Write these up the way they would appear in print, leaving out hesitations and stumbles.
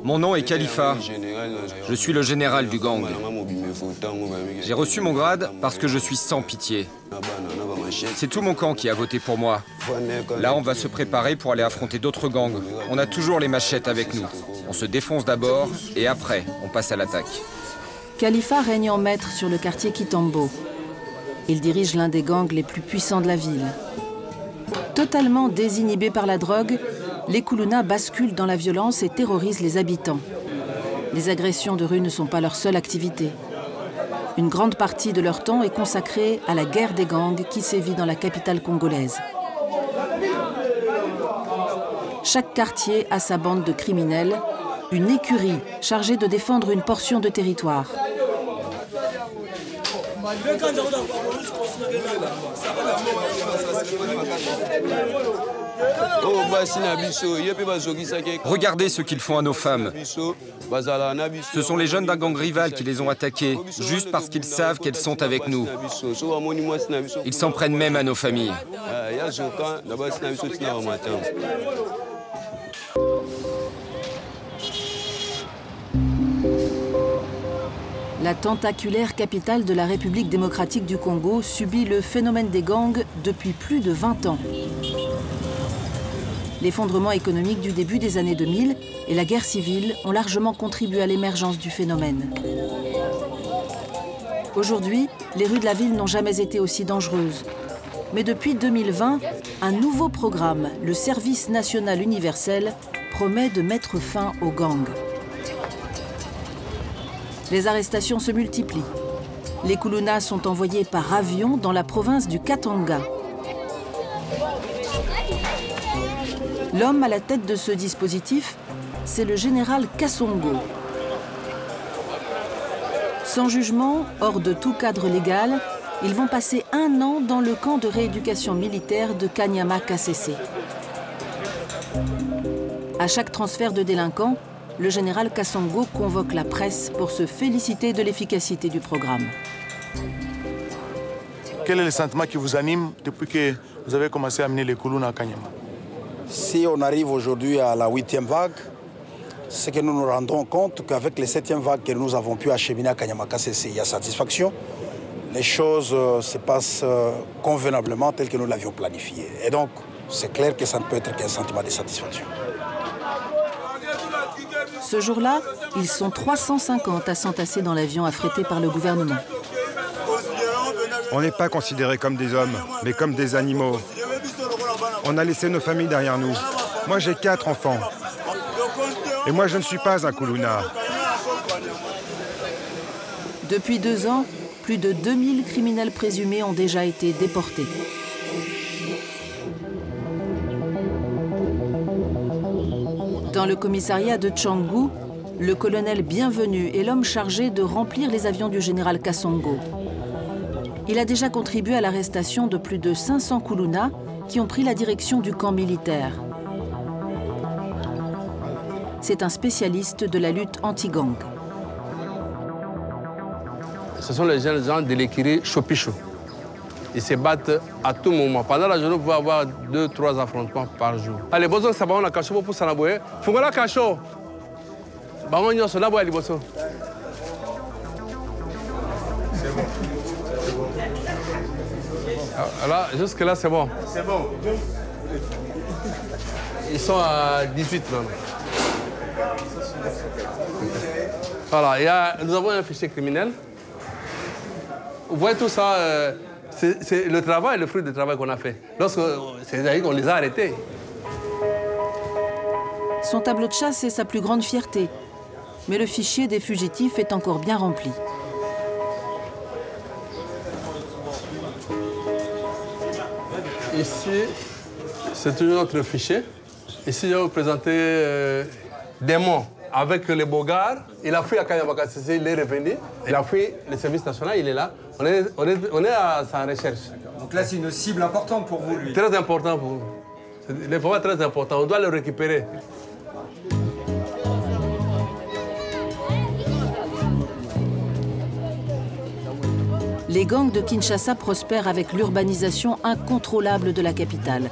Mon nom est Khalifa. Je suis le général du gang. J'ai reçu mon grade parce que je suis sans pitié. C'est tout mon camp qui a voté pour moi. Là, on va se préparer pour aller affronter d'autres gangs. On a toujours les machettes avec nous. On se défonce d'abord et après, on passe à l'attaque. Khalifa règne en maître sur le quartier Kitambo. Il dirige l'un des gangs les plus puissants de la ville. Totalement désinhibés par la drogue, les Kuluna basculent dans la violence et terrorisent les habitants. Les agressions de rue ne sont pas leur seule activité. Une grande partie de leur temps est consacrée à la guerre des gangs qui sévit dans la capitale congolaise. Chaque quartier a sa bande de criminels, une écurie chargée de défendre une portion de territoire. Regardez ce qu'ils font à nos femmes. Ce sont les jeunes d'un gang rival qui les ont attaquées, juste parce qu'ils savent qu'elles sont avec nous. Ils s'en prennent même à nos familles. La tentaculaire capitale de la République démocratique du Congo subit le phénomène des gangs depuis plus de 20 ans. L'effondrement économique du début des années 2000 et la guerre civile ont largement contribué à l'émergence du phénomène. Aujourd'hui, les rues de la ville n'ont jamais été aussi dangereuses. Mais depuis 2020, un nouveau programme, le Service national universel, promet de mettre fin aux gangs. Les arrestations se multiplient. Les Kuluna sont envoyés par avion dans la province du Katanga. L'homme à la tête de ce dispositif, c'est le général Kasongo. Sans jugement, hors de tout cadre légal, ils vont passer 1 an dans le camp de rééducation militaire de Kanyama-Kasese. À chaque transfert de délinquants, le général Kasongo convoque la presse pour se féliciter de l'efficacité du programme. Quel est le sentiment qui vous anime depuis que vous avez commencé à amener les Kuluna à Kanyama? Si on arrive aujourd'hui à la 8e vague, c'est que nous nous rendons compte qu'avec les 7e vagues que nous avons pu acheminer à Kanyama-Kasese, il y a satisfaction. Les choses se passent convenablement telles que nous l'avions planifié. Et donc, c'est clair que ça ne peut être qu'un sentiment de satisfaction. Ce jour-là, ils sont 350 à s'entasser dans l'avion affrété par le gouvernement. On n'est pas considérés comme des hommes, mais comme des animaux. On a laissé nos familles derrière nous. Moi, j'ai 4 enfants. Et moi, je ne suis pas un Kuluna. Depuis 2 ans, plus de 2000 criminels présumés ont déjà été déportés. Dans le commissariat de Tchangu, le colonel Bienvenu est l'homme chargé de remplir les avions du général Kasongo. Il a déjà contribué à l'arrestation de plus de 500 Kuluna qui ont pris la direction du camp militaire. C'est un spécialiste de la lutte anti-gang. Ce sont les jeunes gens de l'écurie Chopicho. Ils se battent à tout moment. Pendant la journée, vous pouvez avoir 2-3 affrontements par jour. Allez, besoin ça va on a caché pour ça naboyer. Fungola cacho. Bango nyo so naboyer liboso. C'est bon. Là, jusque là c'est bon. C'est bon. Ils sont à 18 même. Voilà, nous avons un fichier criminel. Vous voyez tout ça. C'est le travail, le fruit du travail qu'on a fait. Lorsque c'est-à-dire qu'on les a arrêtés. Son tableau de chasse est sa plus grande fierté. Mais le fichier des fugitifs est encore bien rempli. Ici, c'est toujours notre fichier. Ici, je vais vous présenter Démon. Avec les Bogards, il a fui à Kanyama-Kasese, il est revenu. Il a fui le service national, il est là. On est à sa recherche. Donc là, c'est une cible importante pour vous, lui. Très important pour vous. Il est vraiment très important. On doit le récupérer. Les gangs de Kinshasa prospèrent avec l'urbanisation incontrôlable de la capitale.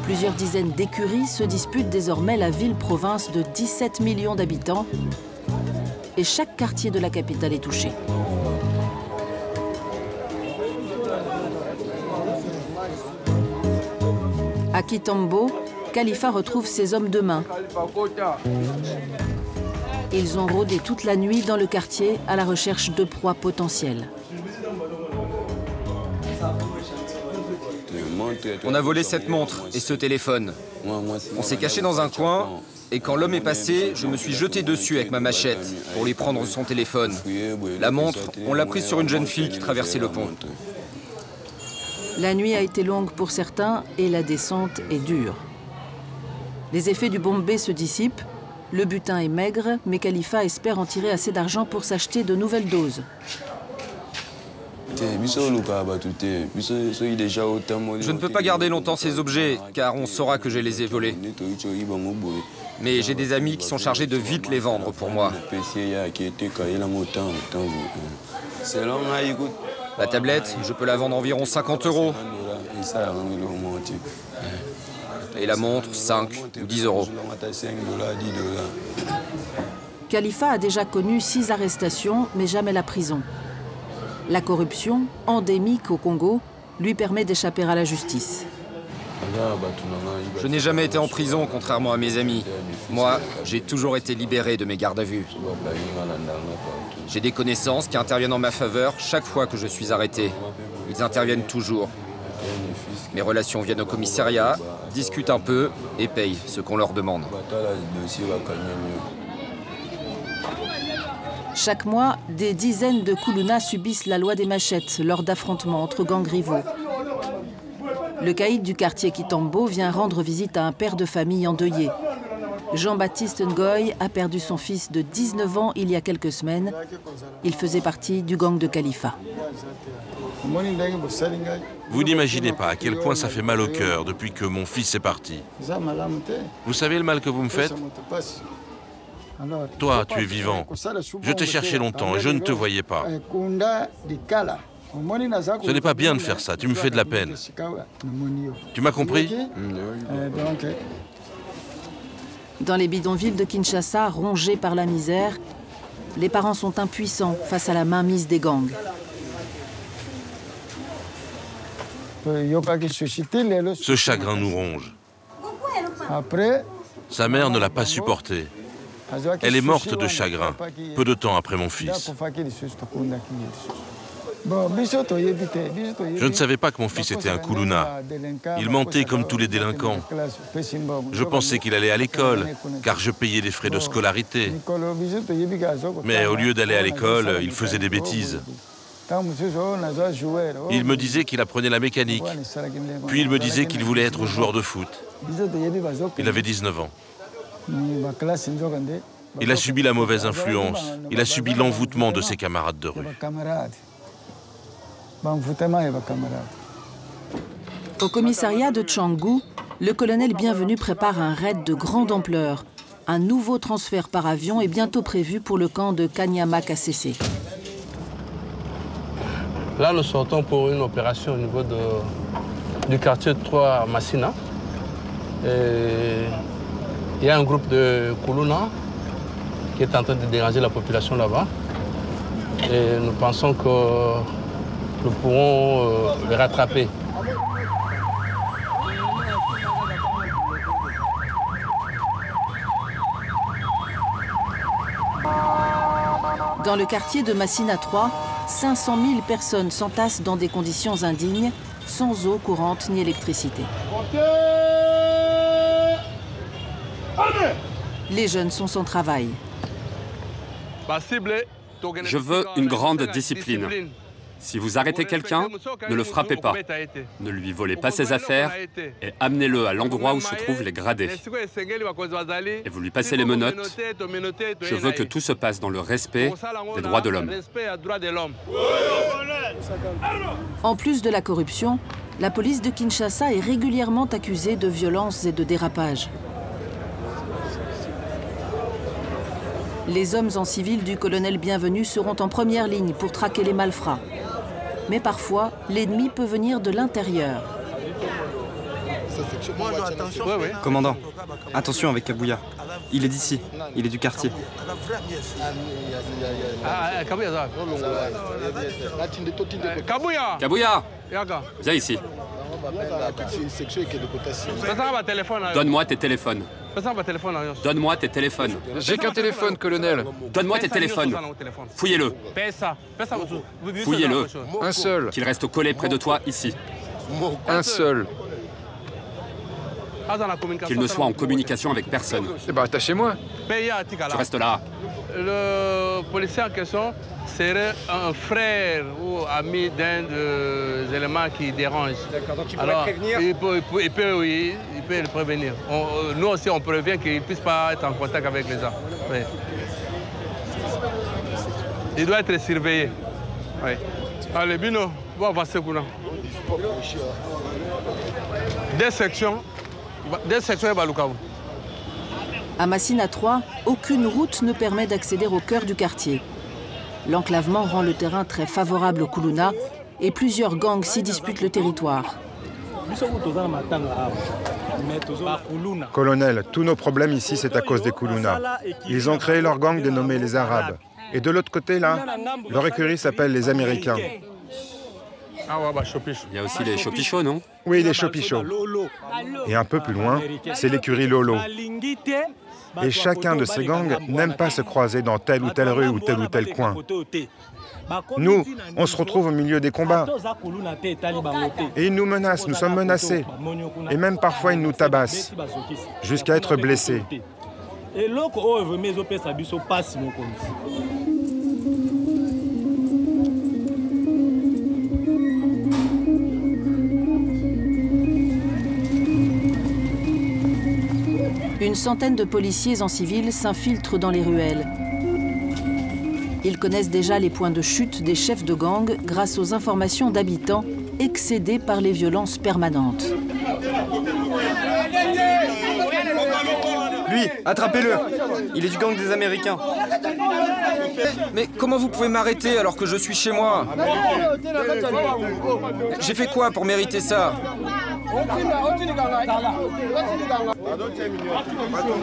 Plusieurs dizaines d'écuries se disputent désormais la ville-province de 17 millions d'habitants et chaque quartier de la capitale est touché. À Kitambo, Khalifa retrouve ses hommes de main. Ils ont rôdé toute la nuit dans le quartier à la recherche de proies potentielles. On a volé cette montre et ce téléphone. On s'est caché dans un coin et quand l'homme est passé, je me suis jeté dessus avec ma machette pour lui prendre son téléphone. La montre, on l'a prise sur une jeune fille qui traversait le pont. La nuit a été longue pour certains et la descente est dure. Les effets du bombé se dissipent, le butin est maigre, mais Khalifa espère en tirer assez d'argent pour s'acheter de nouvelles doses. Je ne peux pas garder longtemps ces objets, car on saura que je les ai volés. Mais j'ai des amis qui sont chargés de vite les vendre pour moi. La tablette, je peux la vendre environ 50 €. Et la montre, 5 ou 10 €. Khalifa a déjà connu 6 arrestations, mais jamais la prison. La corruption, endémique au Congo, lui permet d'échapper à la justice. Je n'ai jamais été en prison, contrairement à mes amis. Moi, j'ai toujours été libéré de mes gardes à vue. J'ai des connaissances qui interviennent en ma faveur chaque fois que je suis arrêté. Ils interviennent toujours. Mes relations viennent au commissariat, discutent un peu et payent ce qu'on leur demande. Chaque mois, des dizaines de Koulouna subissent la loi des machettes lors d'affrontements entre gangs rivaux. Le caïd du quartier Kitambo vient rendre visite à un père de famille endeuillé. Jean-Baptiste Ngoy a perdu son fils de 19 ans il y a quelques semaines. Il faisait partie du gang de Khalifa. Vous n'imaginez pas à quel point ça fait mal au cœur depuis que mon fils est parti. Vous savez le mal que vous me faites? Toi, tu es vivant. Je t'ai cherché longtemps et je ne te voyais pas. Ce n'est pas bien de faire ça, tu me fais de la peine. Tu m'as compris? Dans les bidonvilles de Kinshasa, rongés par la misère, les parents sont impuissants face à la mainmise des gangs. Ce chagrin nous ronge. Sa mère ne l'a pas supporté. Elle est morte de chagrin, peu de temps après mon fils. Je ne savais pas que mon fils était un Koulouna. Il mentait comme tous les délinquants. Je pensais qu'il allait à l'école, car je payais les frais de scolarité. Mais au lieu d'aller à l'école, il faisait des bêtises. Il me disait qu'il apprenait la mécanique. Puis il me disait qu'il voulait être joueur de foot. Il avait 19 ans. Il a subi la mauvaise influence. Il a subi l'envoûtement de ses camarades de rue. Au commissariat de Tchangou, le colonel Bienvenu prépare un raid de grande ampleur. Un nouveau transfert par avion est bientôt prévu pour le camp de Kanyama-Kasese. Là, nous sortons pour une opération au niveau du quartier 3 à Massina. Il y a un groupe de Koulouna qui est en train de déranger la population là-bas. Et nous pensons que nous pourrons les rattraper. Dans le quartier de Massina 3, 500 000 personnes s'entassent dans des conditions indignes, sans eau courante ni électricité. Les jeunes sont sans travail. Je veux une grande discipline. Si vous arrêtez quelqu'un, ne le frappez pas. Ne lui volez pas ses affaires et amenez-le à l'endroit où se trouvent les gradés. Et vous lui passez les menottes. Je veux que tout se passe dans le respect des droits de l'homme. En plus de la corruption, la police de Kinshasa est régulièrement accusée de violences et de dérapages. Les hommes en civil du colonel Bienvenu seront en première ligne pour traquer les malfrats. Mais parfois, l'ennemi peut venir de l'intérieur. Commandant, attention avec Kabouya. Il est d'ici, il est du quartier. Kabouya, viens ici. Donne-moi tes téléphones. Donne-moi tes téléphones. J'ai qu'un téléphone, colonel. Donne-moi tes téléphones. Fouillez-le. Fouillez-le. Un seul. Qu'il reste collé près de toi, ici. Un seul. Qu'il ne soit en communication avec personne. Eh ben, attachez-moi. Tu restes là. Le policier en question serait un frère ou ami d'un des éléments qui dérange. D'accord, donc il pourrait prévenir. Il peut le prévenir. Nous aussi, on prévient qu'il ne puisse pas être en contact avec les gens. Oui. Il doit être surveillé. Oui. Allez, Bino, on va se couler. Des sections et Balukaou. À Massina 3, aucune route ne permet d'accéder au cœur du quartier. L'enclavement rend le terrain très favorable aux Kuluna et plusieurs gangs s'y disputent le territoire. Colonel, tous nos problèmes ici, c'est à cause des Kuluna. Ils ont créé leur gang dénommé les Arabes. Et de l'autre côté, là, leur écurie s'appelle les Américains. Il y a aussi les Chopichos, non? Oui, les Chopichos. Et un peu plus loin, c'est l'écurie Lolo. Et chacun de ces gangs n'aime pas se croiser dans telle ou telle rue ou tel coin. Nous, on se retrouve au milieu des combats. Et ils nous menacent, nous sommes menacés. Et même parfois, ils nous tabassent, jusqu'à être blessés. Une centaine de policiers en civil s'infiltrent dans les ruelles. Ils connaissent déjà les points de chute des chefs de gang grâce aux informations d'habitants excédés par les violences permanentes. Lui, attrapez-le. Il est du gang des Américains. Mais comment vous pouvez m'arrêter alors que je suis chez moi? J'ai fait quoi pour mériter ça?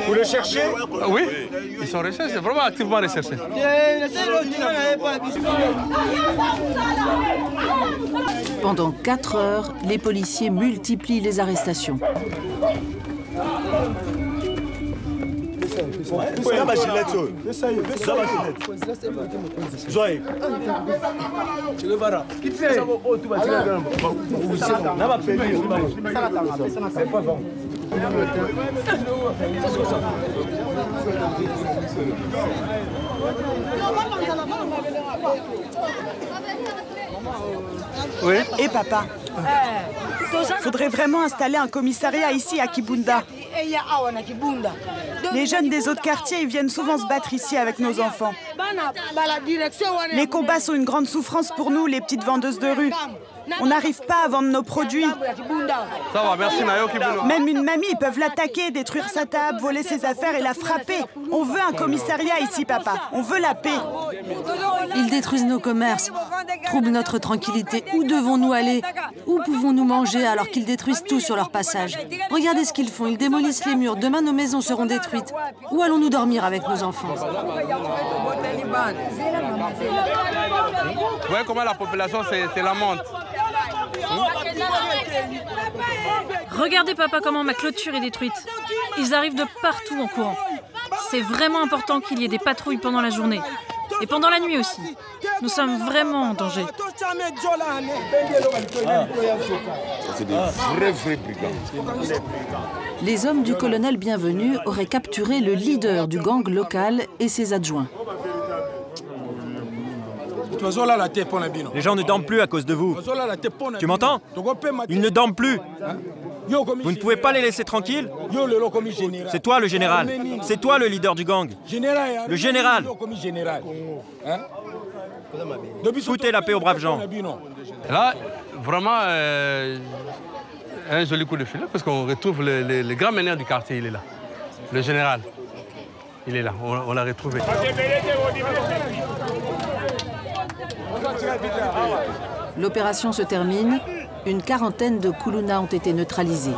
Vous le cherchez? Oui, ils sont recherchés, vraiment activement recherchés. Pendant 4 heures, les policiers multiplient les arrestations. Oui. Et papa, faudrait vraiment installer un commissariat ici à Kibunda. Les jeunes des autres quartiers, ils viennent souvent se battre ici avec nos enfants. Les combats sont une grande souffrance pour nous, les petites vendeuses de rue. On n'arrive pas à vendre nos produits. Ça va, merci Nayo. Même une mamie, ils peuvent l'attaquer, détruire sa table, voler ses affaires et la frapper. On veut un commissariat ici, papa. On veut la paix. Ils détruisent nos commerces, troublent notre tranquillité. Où devons-nous aller? Où pouvons-nous manger alors qu'ils détruisent tout sur leur passage? Regardez ce qu'ils font, ils démolissent les murs. Demain, nos maisons seront détruites. Où allons-nous dormir avec nos enfants? Vous voyez comment la population se lamente. Regardez, papa, comment ma clôture est détruite. Ils arrivent de partout en courant. C'est vraiment important qu'il y ait des patrouilles pendant la journée. Et pendant la nuit aussi. Nous sommes vraiment en danger. C'est des vrais brigands. Les hommes du colonel Bienvenu auraient capturé le leader du gang local et ses adjoints. Les gens ne dorment plus à cause de vous. Tu m'entends? Ils ne dorment plus. Vous ne pouvez pas les laisser tranquilles? C'est toi le général. C'est toi le leader du gang. Le général. Foutez la paix aux braves gens. Là, vraiment, un joli coup de filet, parce qu'on retrouve le grand meneur du quartier, il est là. Le général. Il est là, on l'a retrouvé. L'opération se termine. Une quarantaine de Kuluna ont été neutralisés.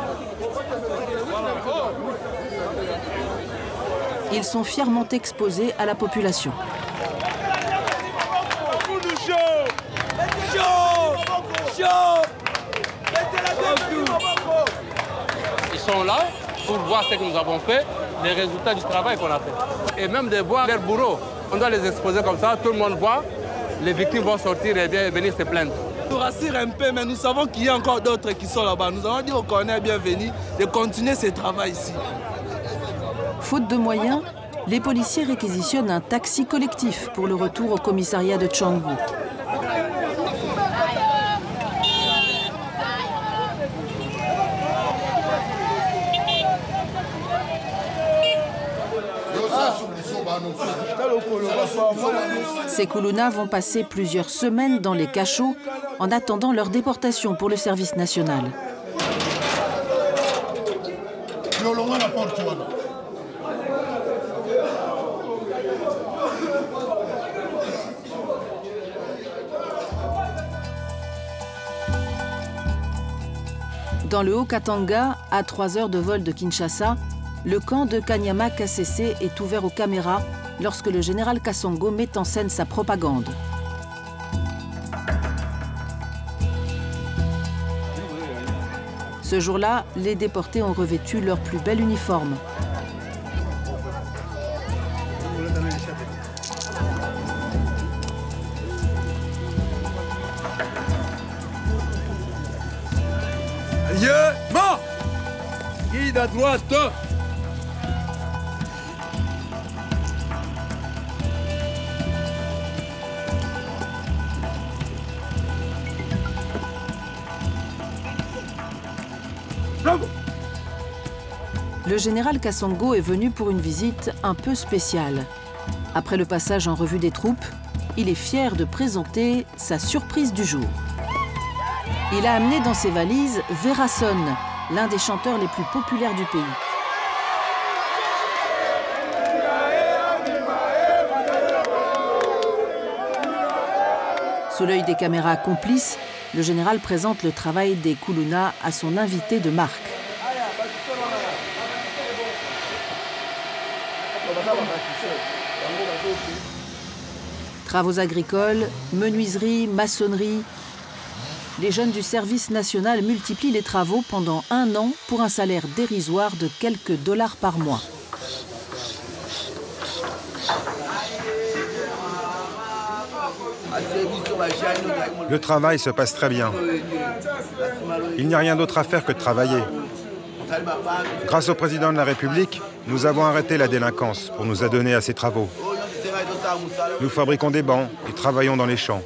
Ils sont fièrement exposés à la population. Ils sont là pour voir ce que nous avons fait, les résultats du travail qu'on a fait. Et même de voir leur bourreau. On doit les exposer comme ça, tout le monde voit. Les victimes vont sortir et venir se plaindre. Nous rassure un peu, mais nous savons qu'il y a encore d'autres qui sont là-bas. Nous avons dit au colonel bienvenu de continuer ce travail ici. Faute de moyens, les policiers réquisitionnent un taxi collectif pour le retour au commissariat de Tchangou. Ces Koulounas vont passer plusieurs semaines dans les cachots en attendant leur déportation pour le service national. Dans le Haut-Katanga, à 3 heures de vol de Kinshasa, le camp de Kanyama Kasese est ouvert aux caméras lorsque le général Kasongo met en scène sa propagande. Ce jour-là, les déportés ont revêtu leur plus bel uniforme. Guide à droite. Le général Kasongo est venu pour une visite un peu spéciale. Après le passage en revue des troupes, il est fier de présenter sa surprise du jour. Il a amené dans ses valises Verason, l'un des chanteurs les plus populaires du pays. Sous l'œil des caméras complices, le général présente le travail des Koulounas à son invité de marque. Travaux agricoles, menuiserie, maçonnerie. Les jeunes du service national multiplient les travaux pendant 1 an pour un salaire dérisoire de quelques dollars par mois. Le travail se passe très bien. Il n'y a rien d'autre à faire que de travailler. Grâce au président de la République, nous avons arrêté la délinquance pour nous adonner à ces travaux. Nous fabriquons des bancs et travaillons dans les champs.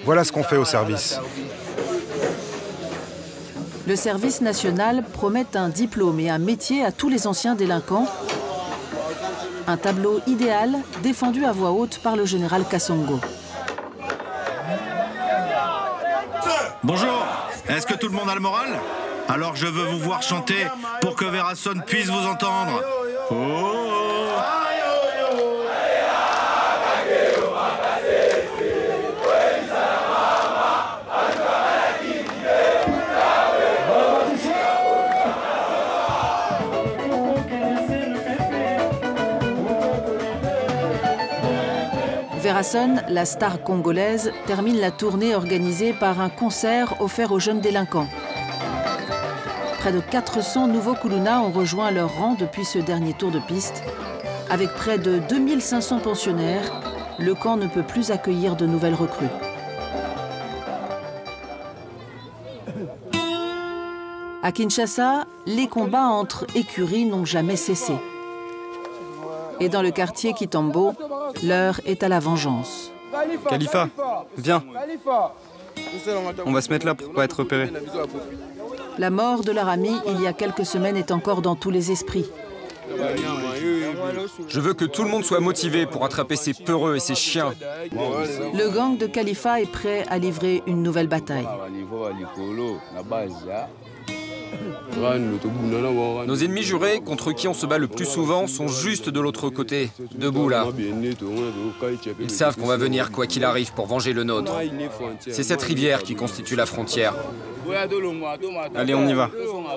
Voilà ce qu'on fait au service. Le service national promet un diplôme et un métier à tous les anciens délinquants. Un tableau idéal défendu à voix haute par le général Kasongo. Bonjour, est-ce que tout le monde a le moral? Alors je veux vous voir chanter pour que Verason puisse vous entendre. Oh. Verason, la star congolaise, termine la tournée organisée par un concert offert aux jeunes délinquants. Près de 400 nouveaux Koulounas ont rejoint leur rang depuis ce dernier tour de piste. Avec près de 2500 pensionnaires, le camp ne peut plus accueillir de nouvelles recrues. À Kinshasa, les combats entre écuries n'ont jamais cessé. Et dans le quartier Kitambo, l'heure est à la vengeance. Khalifa, viens. On va se mettre là pour pas être repéré. La mort de leur ami, il y a quelques semaines, est encore dans tous les esprits. Je veux que tout le monde soit motivé pour attraper ces peureux et ces chiens. Le gang de Khalifa est prêt à livrer une nouvelle bataille. Nos ennemis jurés, contre qui on se bat le plus souvent, sont juste de l'autre côté, debout là. Ils savent qu'on va venir quoi qu'il arrive pour venger le nôtre. C'est cette rivière qui constitue la frontière. Allez, on y va.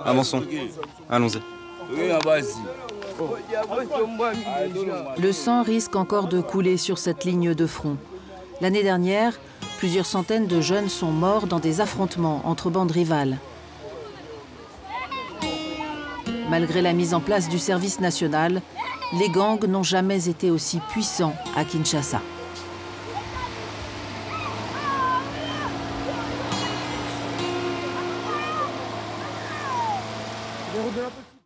Avançons. Allons-y. Le sang risque encore de couler sur cette ligne de front. L'année dernière, plusieurs centaines de jeunes sont morts dans des affrontements entre bandes rivales. Malgré la mise en place du service national, les gangs n'ont jamais été aussi puissants à Kinshasa. De la